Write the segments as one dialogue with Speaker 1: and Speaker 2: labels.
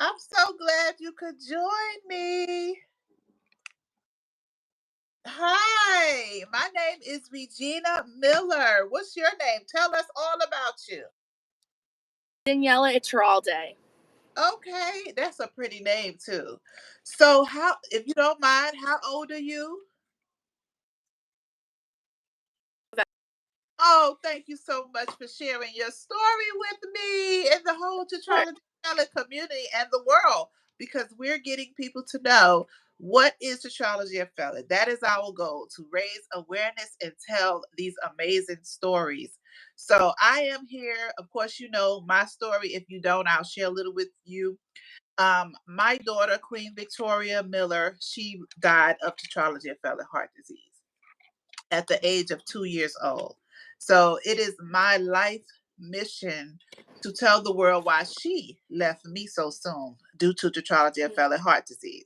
Speaker 1: I'm so glad you could join me. Hi, my name is Regina Miller. What's your name? Tell us all about you.
Speaker 2: Daniela Iturralde.
Speaker 1: Okay, that's a pretty name too. So, if you don't mind, how old are you? Oh, thank you so much for sharing your story with me and the whole
Speaker 2: Sure.
Speaker 1: Tetralogy community and the world because we're getting people to know what is Tetralogy of Fallot. That is our goal to raise awareness and tell these amazing stories. So I am here. Of course, you know my story. If you don't, I'll share a little with you. My daughter, Queen Victoria Miller, she died of Tetralogy of Fallot heart disease at the age of 2 years old. So it is my life mission to tell the world why she left me so soon due to Tetralogy of Fallot heart disease.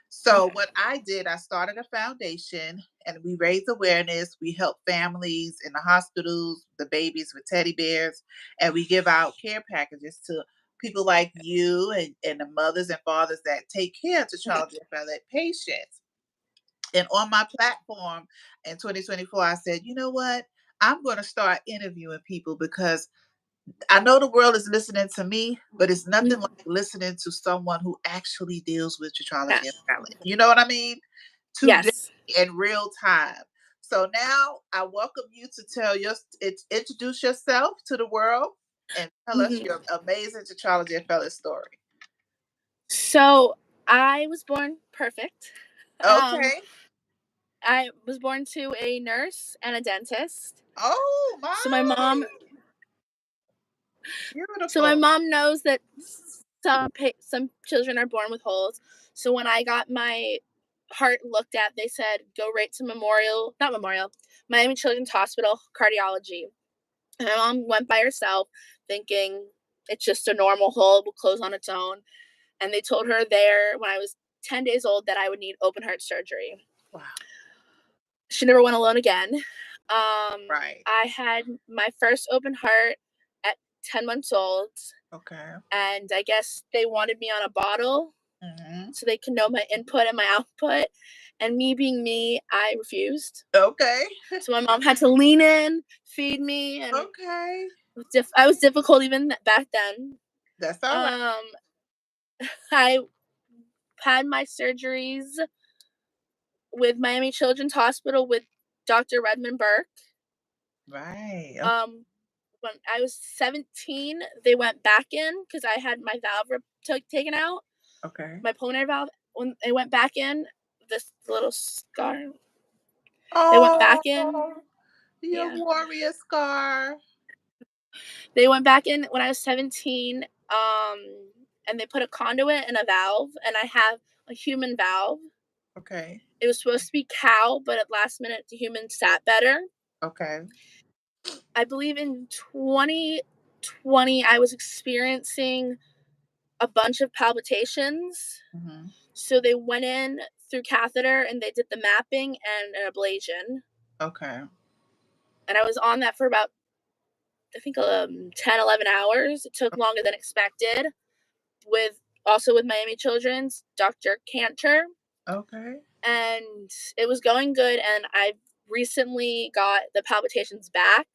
Speaker 1: So
Speaker 2: Okay.
Speaker 1: what I did, I started a foundation and we raised awareness. We help families in the hospitals, the babies with teddy bears, and we give out care packages to people like you and the mothers and fathers that take care of Tetralogy of Fallot patients. And on my platform in 2024, I said, you know what? I'm going to start interviewing people because I know the world is listening to me, but it's nothing like listening to someone who actually deals with tetralogy and
Speaker 2: Yes.
Speaker 1: talent. You know what I mean? Today
Speaker 2: Yes.
Speaker 1: in real time. So now I welcome you to introduce yourself to the world and tell us
Speaker 2: Mhm.
Speaker 1: your amazing tetralogy and fellow story.
Speaker 2: So I was born perfect. Um,
Speaker 1: Okay.
Speaker 2: I was born to a nurse and a dentist.
Speaker 1: Oh my,
Speaker 2: So my mom, so my
Speaker 1: beautiful.
Speaker 2: mom knows that some children are born with holes. So when I got my heart looked at, they said go right to Miami Children's Hospital cardiology. And my mom went by herself, thinking it's just a normal hole, will close on its own. And they told her there when I was 10 days old that I would need open heart surgery.
Speaker 1: Wow.
Speaker 2: She never went alone again.
Speaker 1: Right.
Speaker 2: I had my first open heart at 10 months old,
Speaker 1: Okay.
Speaker 2: and I guess they wanted me on a bottle
Speaker 1: Hmm.
Speaker 2: so they can know my input and my output. And me being me, I refused.
Speaker 1: Okay.
Speaker 2: So my mom had to lean in, feed me, and
Speaker 1: Okay.
Speaker 2: I was difficult even back then.
Speaker 1: That's all right.
Speaker 2: Um, I had my surgeries with Miami Children's Hospital with Dr. Redmond Burke.
Speaker 1: Right.
Speaker 2: Um, when I was 17, they went back in because I had my valve taken out,
Speaker 1: Okay.
Speaker 2: my pulmonary valve. When they went back in, this little scar, they went
Speaker 1: Oh,
Speaker 2: back in.
Speaker 1: your
Speaker 2: Yeah.
Speaker 1: warrior scar.
Speaker 2: They went back in when I was 17, and they put a conduit and a valve, and I have a human valve.
Speaker 1: Okay.
Speaker 2: It was supposed to be cow, but at last minute, the human sat better.
Speaker 1: Okay.
Speaker 2: I believe in 2020, I was experiencing a bunch of palpitations.
Speaker 1: Hmm.
Speaker 2: So they went in through catheter and they did the mapping and an ablation.
Speaker 1: Okay.
Speaker 2: And I was on that for about, I think, 10, 11 hours. It took longer than expected. With Miami Children's, Dr. Cantor.
Speaker 1: Okay.
Speaker 2: And it was going good. And I recently got the palpitations back.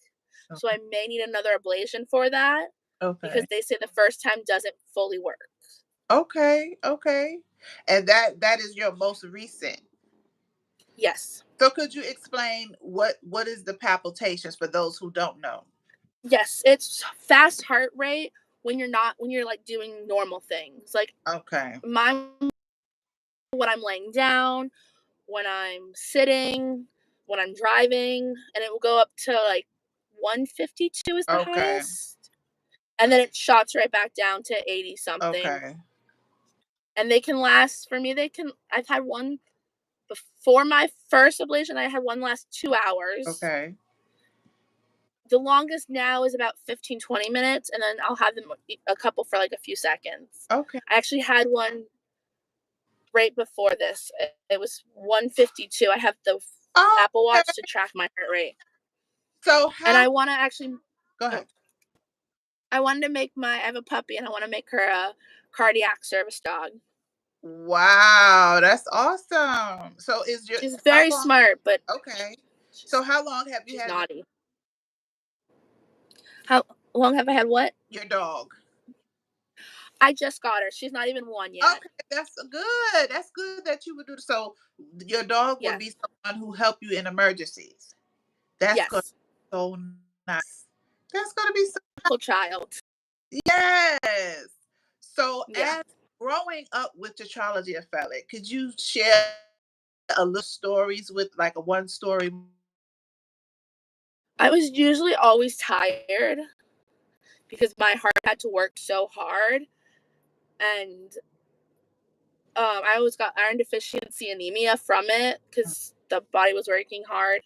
Speaker 2: So
Speaker 1: Okay.
Speaker 2: I may need another ablation for that because
Speaker 1: Okay.
Speaker 2: they say the first time doesn't fully work.
Speaker 1: Okay. Okay. And that is your most recent.
Speaker 2: Yes.
Speaker 1: So could you explain what is the palpitations for those who don't know?
Speaker 2: Yes, it's fast heart rate when you're like doing normal things. Like
Speaker 1: Okay.
Speaker 2: mine when I'm laying down, when I'm sitting, when I'm driving, and it will go up to like 152 is the
Speaker 1: Okay.
Speaker 2: highest. And then it shots right back down to 80 something.
Speaker 1: Okay.
Speaker 2: And they can last for me, I've had one before my first ablation, I had one last 2 hours.
Speaker 1: Okay.
Speaker 2: The longest now is about 15, 20 minutes, and then I'll have them a couple for like a few seconds.
Speaker 1: Okay.
Speaker 2: I actually had one right before this. It was 152. I have the
Speaker 1: Oh,
Speaker 2: Apple
Speaker 1: okay.
Speaker 2: Watch to track my heart rate.
Speaker 1: So
Speaker 2: And
Speaker 1: how
Speaker 2: I want to actually,
Speaker 1: go
Speaker 2: oh,
Speaker 1: ahead.
Speaker 2: I wanted to make I have a puppy and I want to make her a cardiac service dog.
Speaker 1: Wow, that's awesome. So is your
Speaker 2: She's
Speaker 1: how
Speaker 2: very
Speaker 1: long
Speaker 2: smart, but
Speaker 1: okay. So
Speaker 2: she's
Speaker 1: how long have you
Speaker 2: she's
Speaker 1: had
Speaker 2: naughty. How long have I had what?
Speaker 1: your dog?
Speaker 2: I just got her. She's not even one yet.
Speaker 1: Okay, that's good. That's good that you would do so your dog would
Speaker 2: Yes.
Speaker 1: be someone who help you in emergencies. That's gonna
Speaker 2: Yes.
Speaker 1: be so nice. That's gonna be so
Speaker 2: Whole child.
Speaker 1: yes. So
Speaker 2: Yeah.
Speaker 1: as growing up with Tetralogy of Fallot, could you share a little stories with like a one story?
Speaker 2: I was usually always tired because my heart had to work so hard, and I always got iron deficiency anemia from it because the body was working hard.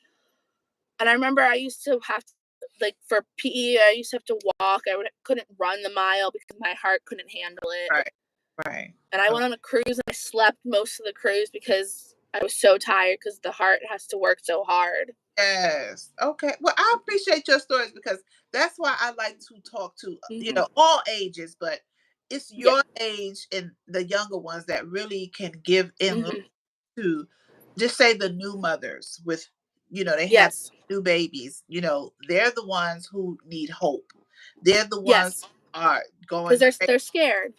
Speaker 2: And I remember I used to have to, like for PE, I used to have to walk. Couldn't run the mile because my heart couldn't handle it.
Speaker 1: Right, right.
Speaker 2: And I
Speaker 1: Oh,
Speaker 2: went on a cruise and I slept most of the cruise because I was so tired because the heart has to work so hard.
Speaker 1: yes. Okay. Well, I appreciate your stories because that's why I like to talk to,
Speaker 2: Mhm.
Speaker 1: all ages, but it's
Speaker 2: Yeah.
Speaker 1: your age and the younger ones that really can give in
Speaker 2: Mhm.
Speaker 1: to just say the new mothers with, they have
Speaker 2: Yes.
Speaker 1: new babies, they're the ones who need hope. They're the ones
Speaker 2: Yes.
Speaker 1: who are
Speaker 2: Because
Speaker 1: going
Speaker 2: they're scared.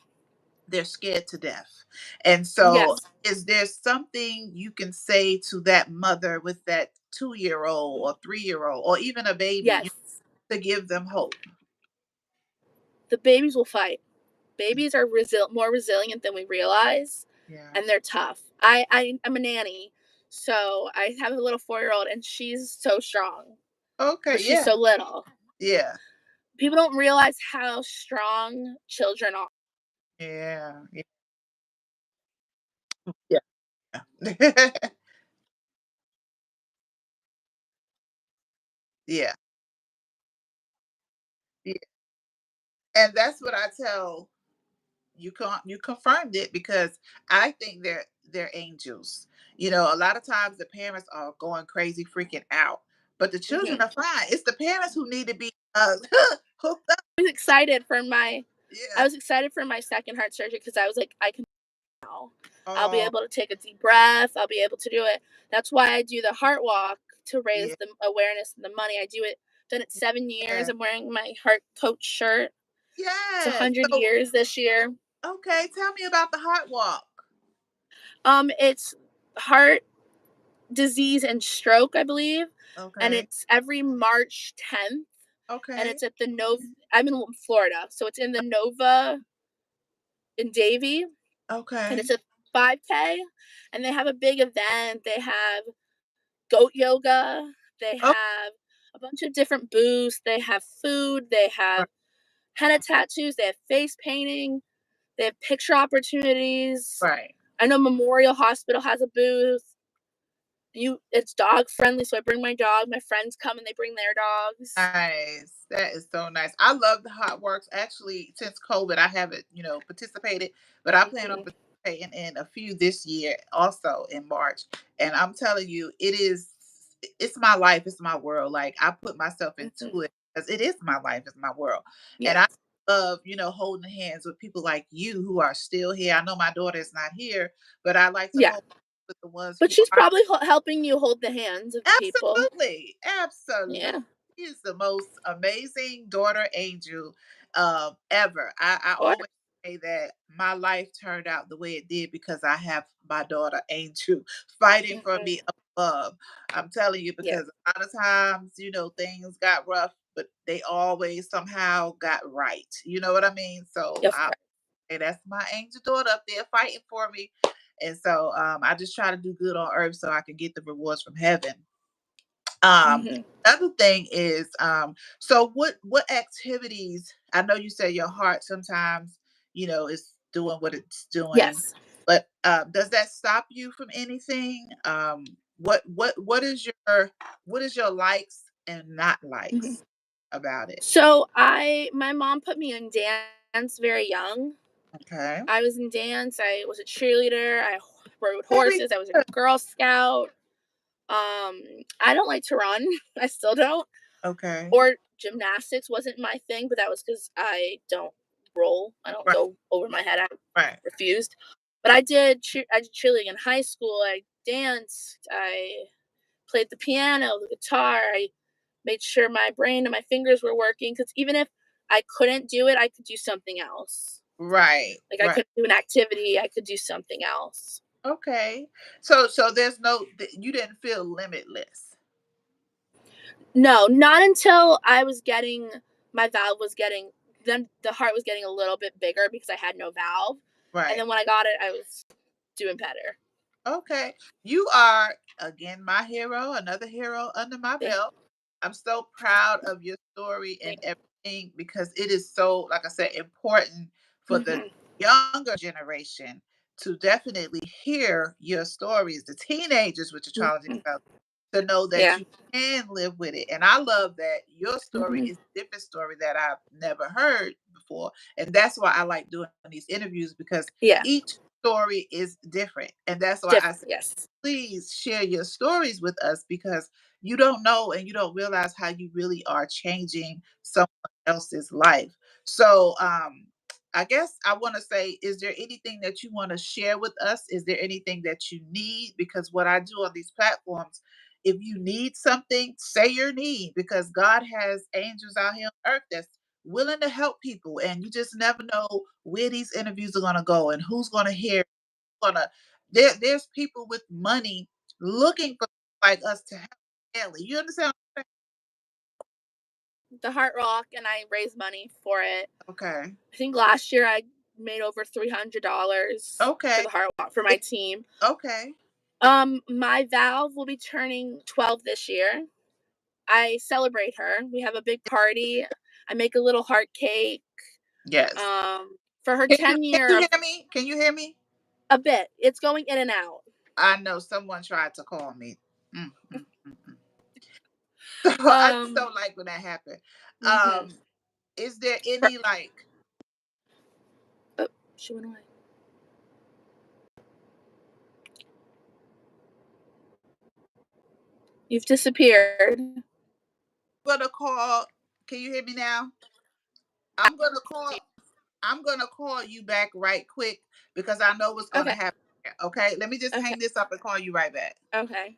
Speaker 1: they're scared to death. And so,
Speaker 2: Yes.
Speaker 1: is there something you can say to that mother with that 2-year old or 3-year old or even a baby
Speaker 2: Yes.
Speaker 1: to give them hope?
Speaker 2: The babies will fight. Babies are more resilient than we realize,
Speaker 1: Yeah.
Speaker 2: and they're tough. I'm a nanny, so I have a little 4-year-old, and she's so strong,
Speaker 1: Okay.
Speaker 2: but she's
Speaker 1: Yeah.
Speaker 2: so little.
Speaker 1: Yeah.
Speaker 2: People don't realize how strong children are.
Speaker 1: Yeah. Yeah. Yeah. Yeah. Yeah. And that's what I tell you confirmed it because I think they're angels. A lot of times the parents are going crazy, freaking out, but the children
Speaker 2: Mhm.
Speaker 1: are fine. It's the parents who need to be hooked up.
Speaker 2: I was excited for my I
Speaker 1: Yeah.
Speaker 2: was excited for my second heart surgery because I was like, I can now. I'll be
Speaker 1: Oh,
Speaker 2: able to take a deep breath. I'll be able to do it. That's why I do the heart walk to raise
Speaker 1: yeah.
Speaker 2: the awareness and the money. I do it. Done it 7 years.
Speaker 1: Yeah.
Speaker 2: I'm wearing my heart coach shirt. It's a
Speaker 1: Yes.
Speaker 2: hundred
Speaker 1: So,
Speaker 2: years this year.
Speaker 1: okay, tell me about the heart walk.
Speaker 2: It's heart disease and stroke, I believe, and
Speaker 1: Okay.
Speaker 2: it's every March 10th, and
Speaker 1: Okay.
Speaker 2: it's at the Nova. I'm in Florida, so it's in the Nova in Davie, and
Speaker 1: Okay.
Speaker 2: it's a 5K, and they have a big event. They have goat yoga. They
Speaker 1: Oh,
Speaker 2: have a bunch of different booths. They have food. They have
Speaker 1: right.
Speaker 2: henna tattoos. They have face painting. They have picture opportunities.
Speaker 1: Right.
Speaker 2: I know Memorial Hospital has a booth. It's dog friendly, so I bring my dog. My friends come and they bring their dogs.
Speaker 1: Nice. That is so nice. I love the hot works. Actually, since COVID, I haven't, participated, but I plan on
Speaker 2: Mhm.
Speaker 1: participating in a few this year, also in March. And I'm telling you, it's my life, it's my world. Like I put myself into
Speaker 2: Mhm.
Speaker 1: it because it is my life, it's my world. And I
Speaker 2: Yes.
Speaker 1: love, holding hands with people like you who are still here. I know my daughter is not here, but I like to
Speaker 2: Yeah.
Speaker 1: hold with the ones
Speaker 2: But
Speaker 1: who
Speaker 2: she's
Speaker 1: are.
Speaker 2: probably helping you hold the hands of the people.
Speaker 1: Absolutely, absolutely.
Speaker 2: Yeah.
Speaker 1: She is the most amazing daughter angel ever. I
Speaker 2: Or
Speaker 1: always say that my life turned out the way it did because I have my daughter angel fighting for
Speaker 2: mhm.
Speaker 1: me above. I'm telling you
Speaker 2: Yeah.
Speaker 1: because a lot of times, things got rough, but they always somehow got right. You know what I mean? So
Speaker 2: Of
Speaker 1: I
Speaker 2: course.
Speaker 1: and that's my angel daughter up there fighting for me. And so I just try to do good on earth so I can get the rewards from heaven. Um,
Speaker 2: Mhm.
Speaker 1: other thing is, so what activities? I know you say your heart sometimes, is doing what it's doing,
Speaker 2: Yes.
Speaker 1: but does that stop you from anything? What is your likes and not
Speaker 2: Mhm.
Speaker 1: likes about it?
Speaker 2: So my mom put me in dance very young.
Speaker 1: Okay,
Speaker 2: I was in dance. I was a cheerleader. I rode
Speaker 1: very
Speaker 2: horses. I was a
Speaker 1: good.
Speaker 2: Girl Scout. I don't like to run. I still don't.
Speaker 1: Okay,
Speaker 2: Or gymnastics wasn't my thing, but that was because I don't roll. I don't
Speaker 1: Right.
Speaker 2: go over my head. I
Speaker 1: Right.
Speaker 2: refused. But I did cheerleading in high school. I danced. I played the piano, the guitar. I made sure my brain and my fingers were working because even if I couldn't do it, I could do something else.
Speaker 1: Right.
Speaker 2: Like I
Speaker 1: Right.
Speaker 2: couldn't do an activity, I could do something else.
Speaker 1: Okay. So there's no you didn't feel limitless.
Speaker 2: No, not until I was getting my valve was getting then the heart was getting a little bit bigger because I had no valve. And
Speaker 1: Right.
Speaker 2: then when I got it, I was doing better.
Speaker 1: Okay. You are, again, my hero, another hero under my
Speaker 2: Thank,
Speaker 1: belt. I'm so proud of your story and
Speaker 2: thank.
Speaker 1: everything because it is so, like I said, important for the
Speaker 2: Mhm.
Speaker 1: younger generation to definitely hear your stories, the teenagers with the challenging
Speaker 2: Mhm.
Speaker 1: spell, to know that
Speaker 2: Yeah.
Speaker 1: you can live with it. And I love that your story
Speaker 2: Mhm.
Speaker 1: is a different story that I've never heard before. And that's why I like doing these interviews because
Speaker 2: Yeah.
Speaker 1: each story is different. And that's why I
Speaker 2: Different.
Speaker 1: say,
Speaker 2: Yes.
Speaker 1: please share your stories with us because you don't know and you don't realize how you really are changing someone else's life. So, I guess I want to say, is there anything that you want to share with us? Is there anything that you need? Because what I do on these platforms, if you need something, say your need because God has angels out here on earth that's willing to help people. And you just never know where these interviews are going to go and who's going to hear gonna there's people with money looking for like us to help family. You understand what
Speaker 2: The Heart Rock and I raised money for it.
Speaker 1: I'm saying? Okay.
Speaker 2: I think last year I made over $300 for
Speaker 1: Okay.
Speaker 2: the Heart Rock for my
Speaker 1: It-
Speaker 2: team.
Speaker 1: okay.
Speaker 2: My valve will be turning 12 this year. I celebrate her. We have a big party. I make a little heart cake.
Speaker 1: Yes.
Speaker 2: For her
Speaker 1: Can you
Speaker 2: 10
Speaker 1: can you
Speaker 2: year of
Speaker 1: hear me? Can you hear me?
Speaker 2: a bit. It's going in and out.
Speaker 1: I know someone tried to call me. Mm, mm, mm, mm. So I just
Speaker 2: Um,
Speaker 1: don't like when that happens.
Speaker 2: mhm.
Speaker 1: Is there
Speaker 2: For,
Speaker 1: any like
Speaker 2: oh, she went away. You've disappeared.
Speaker 1: gonna call can you hear me now? I'm gonna call I'm gonna call you back right quick because I know what's gonna
Speaker 2: Okay.
Speaker 1: happen. Okay, let me just
Speaker 2: Okay.
Speaker 1: hang this up and call you right back.
Speaker 2: Okay.